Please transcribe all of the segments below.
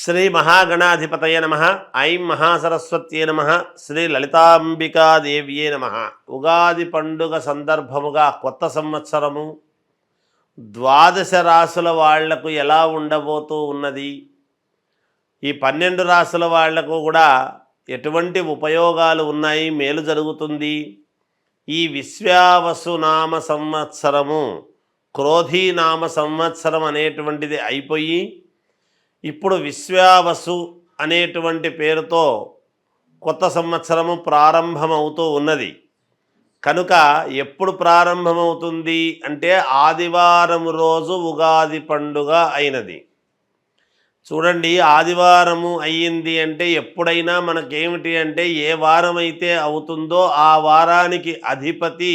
శ్రీ మహాగణాధిపతయ నమ. ఐం మహాసరస్వత్యే నమ. శ్రీ లలితాంబికాదేవ్యే నమ. ఉగాది పండుగ సందర్భముగా కొత్త సంవత్సరము ద్వాదశ రాసుల వాళ్లకు ఎలా ఉండబోతూ ఉన్నది, ఈ 12 రాసుల వాళ్లకు కూడా ఎటువంటి ఉపయోగాలు ఉన్నాయి, మేలు జరుగుతుంది. ఈ విశ్వావసునామ సంవత్సరము క్రోధీనామ సంవత్సరం అనేటువంటిది అయిపోయి ఇప్పుడు విశ్వావసు అనేటువంటి పేరుతో కొత్త సంవత్సరము ప్రారంభమవుతూ ఉన్నది. కనుక ఎప్పుడు ప్రారంభమవుతుంది అంటే ఆదివారం రోజు ఉగాది పండుగ అయినది. చూడండి, ఆదివారము అయ్యింది అంటే ఎప్పుడైనా మనకేమిటి అంటే ఏ వారం అయితే అవుతుందో ఆ వారానికి అధిపతి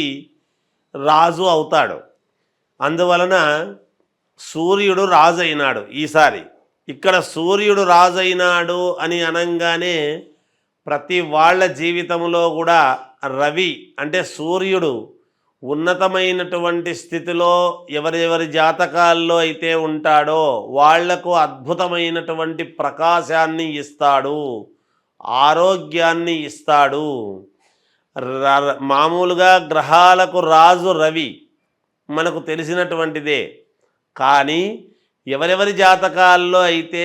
రాజు అవుతాడు. అందువలన సూర్యుడు రాజు అయినాడు ఈసారి. ఇక్కడ సూర్యుడు రాజైనాడు అని అనంగానే ప్రతి వాళ్ళ జీవితంలో కూడా రవి అంటే సూర్యుడు ఉన్నతమైనటువంటి స్థితిలో ఎవరెవరి జాతకాల్లో అయితే ఉంటాడో వాళ్లకు అద్భుతమైనటువంటి ప్రకాశాన్ని ఇస్తాడు, ఆరోగ్యాన్ని ఇస్తాడు. మామూలుగా గ్రహాలకు రాజు రవి మనకు తెలిసినటువంటిదే. కానీ ఎవరెవరి జాతకాల్లో అయితే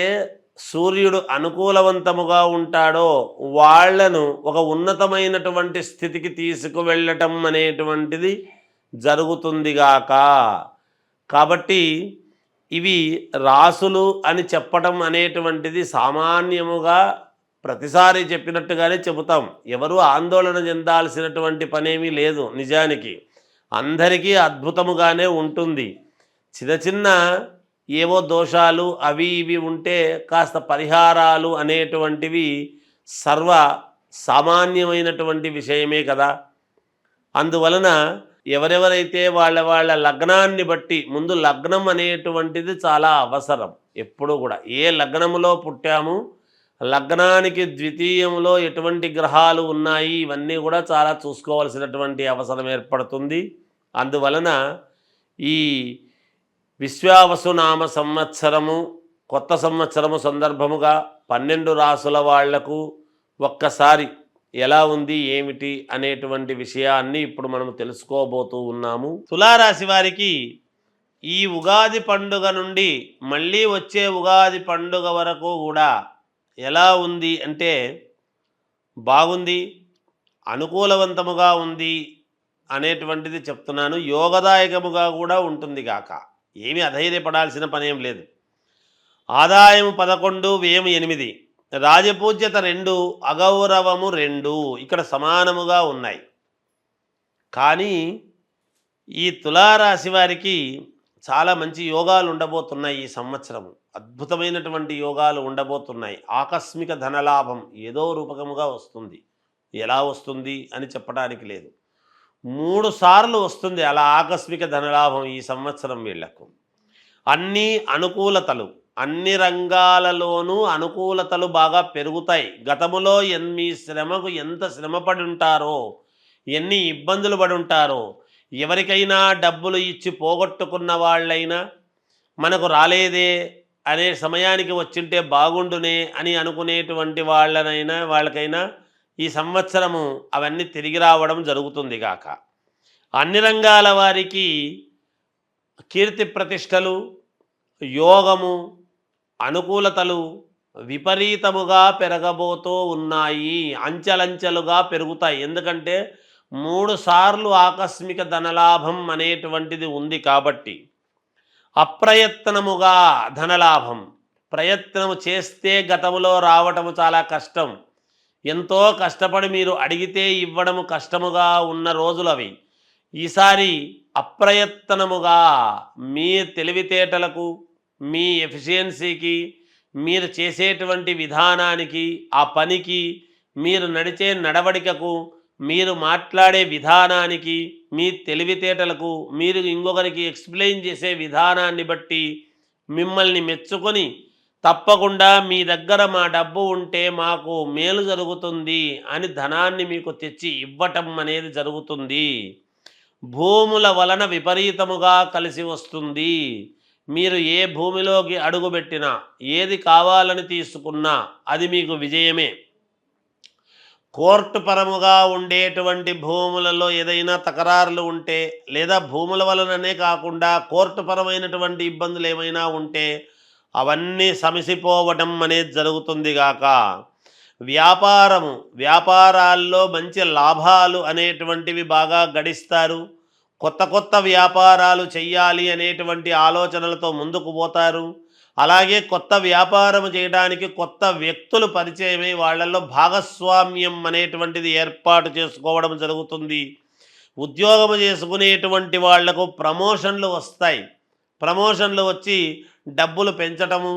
సూర్యుడు అనుకూలవంతముగా ఉంటాడో వాళ్లను ఒక ఉన్నతమైనటువంటి స్థితికి తీసుకువెళ్ళటం అనేటువంటిది జరుగుతుందిగాక. కాబట్టి ఇవి రాసులు అని చెప్పటం అనేటువంటిది సామాన్యముగా ప్రతిసారి చెప్పినట్టుగానే చెబుతాం. ఎవరు ఆందోళన చెందాల్సినటువంటి పనేమీ లేదు. నిజానికి అందరికీ అద్భుతముగానే ఉంటుంది. చిన్న చిన్న ఏవో దోషాలు అవి ఇవి ఉంటే కాస్త పరిహారాలు అనేటువంటివి సర్వ సామాన్యమైనటువంటి విషయమే కదా. అందువలన ఎవరెవరైతే వాళ్ళ లగ్నాన్ని బట్టి, ముందు లగ్నం అనేటువంటిది చాలా అవసరం. ఎప్పుడు కూడా ఏ లగ్నములో పుట్టాము, లగ్నానికి ద్వితీయంలో ఎటువంటి గ్రహాలు ఉన్నాయి, ఇవన్నీ కూడా చాలా చూసుకోవాల్సినటువంటి అవసరం ఏర్పడుతుంది. అందువలన ఈ విశ్వావసునామ సంవత్సరము కొత్త సంవత్సరము సందర్భముగా 12 రాసుల వాళ్లకు ఒక్కసారి ఎలా ఉంది ఏమిటి అనేటువంటి విషయాన్ని ఇప్పుడు మనం తెలుసుకోబోతూ ఉన్నాము. తులారాశి వారికి ఈ ఉగాది పండుగ నుండి మళ్ళీ వచ్చే ఉగాది పండుగ వరకు కూడా ఎలా ఉంది అంటే బాగుంది, అనుకూలవంతముగా ఉంది అనేటువంటిది చెప్తున్నాను. యోగదాయకముగా కూడా ఉంటుంది గాక. ఏమీ అధైర్యపడాల్సిన పనేం లేదు. ఆదాయం 11, వ్యయం 8, రాజపూజ్యత 2, అగౌరవము 2 ఇక్కడ సమానముగా ఉన్నాయి. కానీ ఈ తులారాశి వారికి చాలా మంచి యోగాలు ఉండబోతున్నాయి. ఈ సంవత్సరము అద్భుతమైనటువంటి యోగాలు ఉండబోతున్నాయి. ఆకస్మిక ధనలాభం ఏదో రూపకముగా వస్తుంది. ఎలా వస్తుంది అని చెప్పడానికి లేదు. 3 సార్లు వస్తుంది అలా ఆకస్మిక ధనలాభం ఈ సంవత్సరం వీళ్లకు. అన్ని అనుకూలతలు, అన్ని రంగాలలోనూ అనుకూలతలు బాగా పెరుగుతాయి. గతములో మీ శ్రమకు ఎంత శ్రమపడి ఉంటారో, ఎన్ని ఇబ్బందులు పడి ఉంటారో, ఎవరికైనా డబ్బులు ఇచ్చి పోగొట్టుకున్న వాళ్ళైనా మనకు రాలేదే అనే సమయానికి వచ్చింటే బాగుండునే అని అనుకునేటువంటి వాళ్ళకైనా ఈ సంవత్సరము అవన్నీ తిరిగి రావడం జరుగుతుంది గాక. అన్ని రంగాల వారికి కీర్తి ప్రతిష్టలు, యోగము, అనుకూలతలు విపరీతముగా పెరగబోతూ ఉన్నాయి. అంచెలంచెలుగా పెరుగుతాయి. ఎందుకంటే 3 సార్లు ఆకస్మిక ధనలాభం అనేటువంటిది ఉంది కాబట్టి. అప్రయత్నముగా ధనలాభం, ప్రయత్నము చేస్తే గతములో రావటము చాలా కష్టం. ఎంతో కష్టపడి మీరు అడిగితే ఇవ్వడము కష్టముగా ఉన్న రోజులు అవి. ఈసారి అప్రయత్నముగా మీ తెలివితేటలకు, మీ ఎఫిషియన్సీకి, మీరు చేసేటువంటి విధానానికి, ఆ పనికి, మీరు నడిచే నడవడికకు, మీరు మాట్లాడే విధానానికి, మీ తెలివితేటలకు, మీరు ఇంకొకరికి ఎక్స్ప్లెయిన్ చేసే విధానాన్ని బట్టి మిమ్మల్ని మెచ్చుకొని తప్పకుండా మీ దగ్గర మా డబ్బు ఉంటే మాకు మేలు జరుగుతుంది అని ధనాన్ని మీకు తెచ్చి ఇవ్వటం అనేది జరుగుతుంది. భూముల వలన విపరీతముగా కలిసి వస్తుంది. మీరు ఏ భూమిలోకి అడుగుపెట్టినా, ఏది కావాలని తీసుకున్నా అది మీకు విజయమే. కోర్టు పరముగా ఉండేటువంటి భూములలో ఏదైనా తకరారులు ఉంటే, లేదా భూముల వలననే కాకుండా కోర్టు పరమైనటువంటి ఇబ్బందులు ఏమైనా ఉంటే అవన్నీ సమసిపోవటం అనేది జరుగుతుంది గాక. వ్యాపారాల్లో మంచి లాభాలు అనేటువంటివి బాగా గడిస్తారు. కొత్త కొత్త వ్యాపారాలు చెయ్యాలి అనేటువంటి ఆలోచనలతో ముందుకు పోతారు. అలాగే కొత్త వ్యాపారం చేయడానికి కొత్త వ్యక్తులు పరిచయమై వాళ్ళల్లో భాగస్వామ్యం అనేటువంటిది ఏర్పాటు చేసుకోవడం జరుగుతుంది. ఉద్యోగం చేసుకునేటువంటి వాళ్లకు ప్రమోషన్లు వస్తాయి. ప్రమోషన్లు వచ్చి డబ్బులు పెంచటము,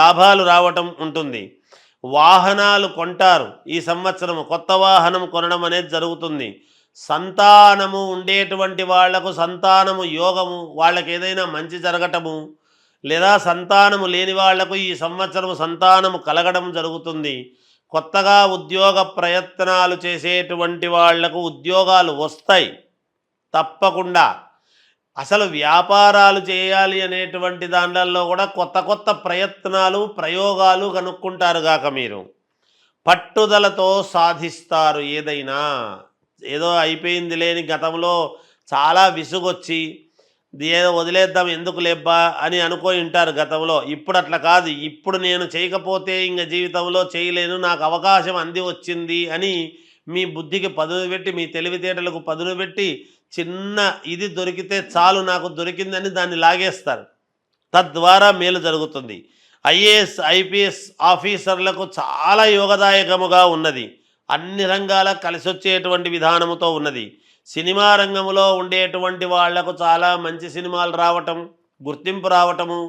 లాభాలు రావటం ఉంటుంది. వాహనాలు కొంటారు. ఈ సంవత్సరం కొత్త వాహనం కొనడం అనేది జరుగుతుంది. సంతానము ఉండేటువంటి వాళ్లకు సంతానము యోగము, వాళ్ళకి ఏదైనా మంచి జరగటము, లేదా సంతానము లేని వాళ్లకు ఈ సంవత్సరం సంతానము కలగడం జరుగుతుంది. కొత్తగా ఉద్యోగ ప్రయత్నాలు చేసేటువంటి వాళ్లకు ఉద్యోగాలు వస్తాయి తప్పకుండా. అసలు వ్యాపారాలు చేయాలి అనేటువంటి దాంట్లో కూడా కొత్త కొత్త ప్రయత్నాలు, ప్రయోగాలు కనుక్కుంటారు గాక మీరు. పట్టుదలతో సాధిస్తారు ఏదైనా. ఏదో అయిపోయింది లేని గతంలో చాలా విసుగొచ్చి ఏదో వదిలేద్దాం ఎందుకు లేబ్బా అని అనుకొని ఉంటారు గతంలో. ఇప్పుడు అట్లా కాదు. ఇప్పుడు నేను చేయకపోతే ఇంక జీవితంలో చేయలేను, నాకు అవకాశం అంది వచ్చింది అని మీ బుద్ధికి పదును పెట్టి, మీ తెలివితేటలకు పదును పెట్టి, చిన్న ఇది దొరికితే చాలు నాకు దొరికిందని దాన్ని లాగేస్తారు. తద్వారా మేలు జరుగుతుంది. ఐఏఎస్, ఐపీఎస్ ఆఫీసర్లకు చాలా యోగదాయకముగా ఉన్నది. అన్ని రంగాల కలిసొచ్చేటువంటి విధానముతో ఉన్నది. సినిమా రంగంలో ఉండేటువంటి వాళ్లకు చాలా మంచి సినిమాలు రావటం, గుర్తింపు రావటము,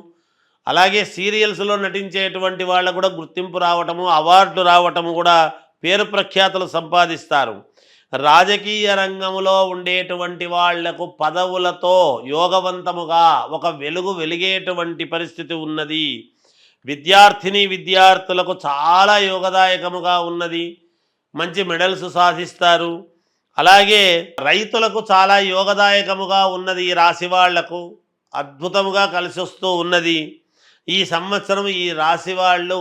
అలాగే సీరియల్స్లో నటించేటువంటి వాళ్ళకు కూడా గుర్తింపు రావటము, అవార్డులు రావటము, కూడా పేరు ప్రఖ్యాతులు సంపాదిస్తారు. రాజకీయ రంగంలో ఉండేటువంటి వాళ్లకు పదవులతో యోగవంతముగా ఒక వెలుగు వెలిగేటువంటి పరిస్థితి ఉన్నది. విద్యార్థులకు చాలా యోగదాయకముగా ఉన్నది. మంచి మెడల్స్ సాధిస్తారు. అలాగే రైతులకు చాలా యోగదాయకముగా ఉన్నది. ఈ రాశి వాళ్లకు అద్భుతముగా కలిసి వస్తూ ఉన్నది. ఈ సంవత్సరం ఈ రాశి వాళ్ళు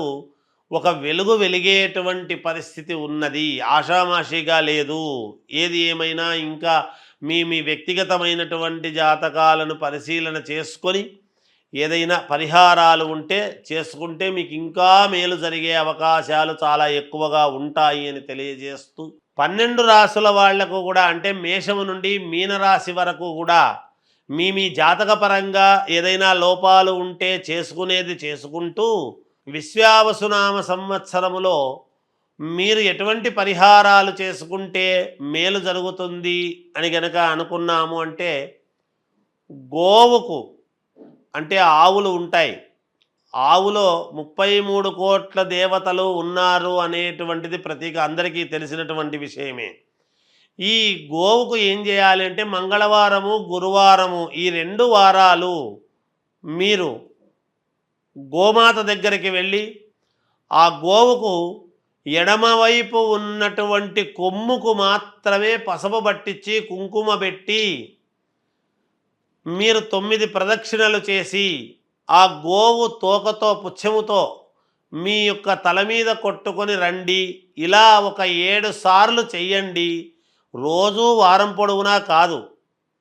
ఒక వెలుగు వెలిగేటువంటి పరిస్థితి ఉన్నది. ఆషామాషిగా లేదు. ఏది ఏమైనా ఇంకా మీ వ్యక్తిగతమైనటువంటి జాతకాలను పరిశీలన చేసుకొని ఏదైనా పరిహారాలు ఉంటే చేసుకుంటే మీకు ఇంకా మేలు జరిగే అవకాశాలు చాలా ఎక్కువగా ఉంటాయి అని తెలియజేస్తూ, 12 రాశుల వాళ్లకు కూడా, అంటే మేషము నుండి మీనరాశి వరకు కూడా మీ జాతకపరంగా ఏదైనా లోపాలు ఉంటే చేసుకునేది చేసుకుంటూ, విశ్వావసునామ సంవత్సరములో మీరు ఎటువంటి పరిహారాలు చేసుకుంటే మేలు జరుగుతుంది అని గనక అనుకున్నాము అంటే, గోవుకు, అంటే ఆవులు ఉంటాయి, ఆవులో 33 కోట్ల దేవతలు ఉన్నారు అనేటువంటిది ప్రతీక అందరికీ తెలిసినటువంటి విషయమే. ఈ గోవుకు ఏం చేయాలి అంటే మంగళవారము, గురువారము ఈ 2 వారాలు మీరు గోమాత దగ్గరికి వెళ్ళి ఆ గోవుకు ఎడమవైపు ఉన్నటువంటి కొమ్ముకు మాత్రమే పసుపు పట్టించి కుంకుమ పెట్టి మీరు 9 ప్రదక్షిణలు చేసి ఆ గోవు తోకతో పుచ్చముతో మీ యొక్క తల మీద కొట్టుకొని రండి. ఇలా ఒక 7 సార్లు చెయ్యండి. రోజు వారం పొడవునా కాదు,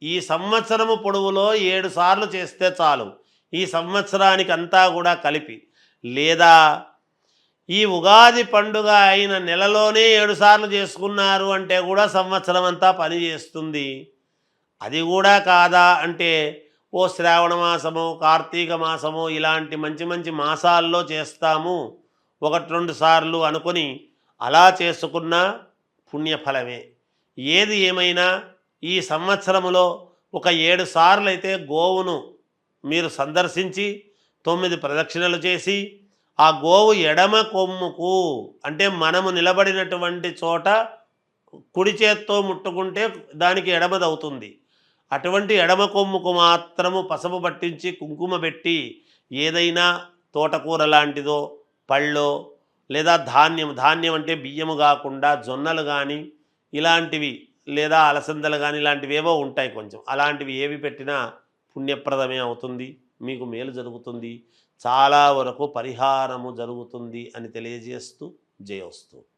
ఈ సంవత్సరము పొడవులో 7 సార్లు చేస్తే చాలు, ఈ సంవత్సరానికి అంతా కూడా కలిపి. లేదా ఈ ఉగాది పండుగ అయిన నెలలోనే 7 సార్లు చేసుకున్నారు అంటే కూడా సంవత్సరం అంతా పని చేస్తుంది. అది కూడా కాదా అంటే ఓ శ్రావణ మాసము, కార్తీక మాసము ఇలాంటి మంచి మంచి మాసాల్లో చేస్తాము 1-2 సార్లు అనుకొని అలా చేసుకున్న పుణ్యఫలమే. ఏది ఏమైనా ఈ సంవత్సరములో ఒక 7 సార్లు అయితే గోవును మీరు సందర్శించి 9 ప్రదక్షిణలు చేసి ఆ గోవు ఎడమ కొమ్ముకు, అంటే మనము నిలబడినటువంటి చోట కుడి చేత్తో ముట్టుకుంటే దానికి ఎడమదవుతుంది, అటువంటి ఎడమ కొమ్ముకు మాత్రము పసుపు పట్టించి కుంకుమ పెట్టి ఏదైనా తోటకూర లాంటిదో, పళ్ళో, లేదా ధాన్యం అంటే బియ్యము కాకుండా జొన్నలు కానీ ఇలాంటివి, లేదా అలసందలు కానీ ఇలాంటివి ఏవో ఉంటాయి కొంచెం, అలాంటివి ఏవి పెట్టినా పుణ్యప్రదమే అవుతుంది. మీకు మేలు జరుగుతుంది, చాలా వరకు పరిహారము జరుగుతుంది అని తెలియజేస్తూ జయోస్తు.